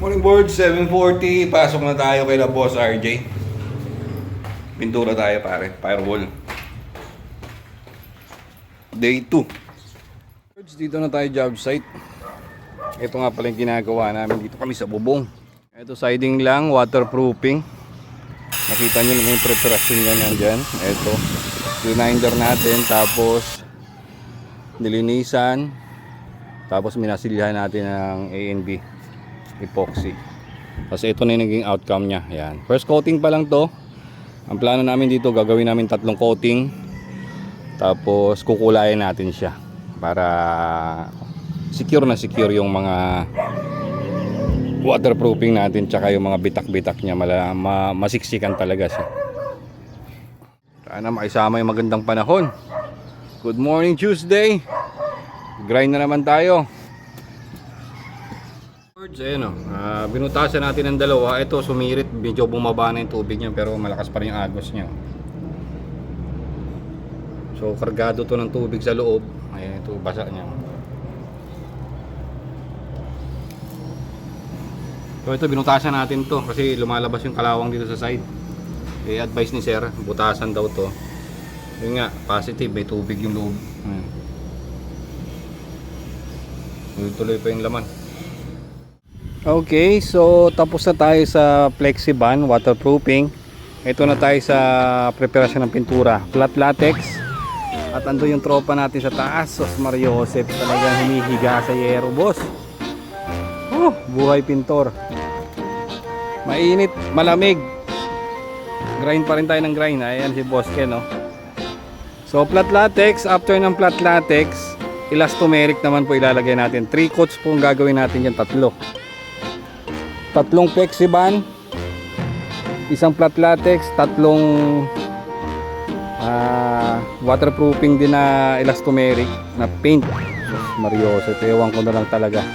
Morning board, 7:40. Pasok na tayo kay na Boss RJ. Pintura tayo pare, firewall. Day 2. Dito na tayo job site. Ito nga pala yung ginagawa namin. Dito kami sa bubong. Ito siding lang, waterproofing. Nakita nyo naman yung preparasyon niya nandyan. Ito, reminder natin. Tapos nilinisan. Tapos minasilyahan natin ng A&B epoxy. Kasi ito na yung naging outcome niya. Ayan. First coating pa lang to. Ang plano namin dito, gagawin namin 3 coating. Tapos kukulayan natin siya para secure na secure yung mga waterproofing natin, tsaka yung mga bitak-bitak niya masiksikan talaga siya. Sana makisama yung magandang panahon. Good morning Tuesday. Grind na naman tayo. Ayan, binutasan natin ng dalawa. Ito sumirit, medyo bumaba na yung tubig niya, pero malakas pa rin yung agos niya. So kargado to ng tubig sa loob. Ayan, ito basa niya. So ito binutasan natin to kasi lumalabas yung kalawang dito sa side. Advice ni sir, butasan daw to. Yun nga, positive, may tubig yung loob. Tuloy pa yung laman. Okay, so tapos na tayo sa Flexiban waterproofing. Ito na tayo sa preparasyon ng pintura, flat latex. At ando yung tropa natin sa taas, Sos Mario Joseph, talagang humihiga sa yero, boss. Buhay pintor. Mainit, malamig. Grind pa rin tayo ng grind. Ayan si Boss Ken, no? So flat latex, after ng flat latex, elastomeric naman po ilalagay natin. 3 coats po ang gagawin natin yan, 3 Flexiban, 1 flat latex, 3 waterproofing din na elastomeric na paint. Sos Mario Joseph, ewan ko na lang talaga.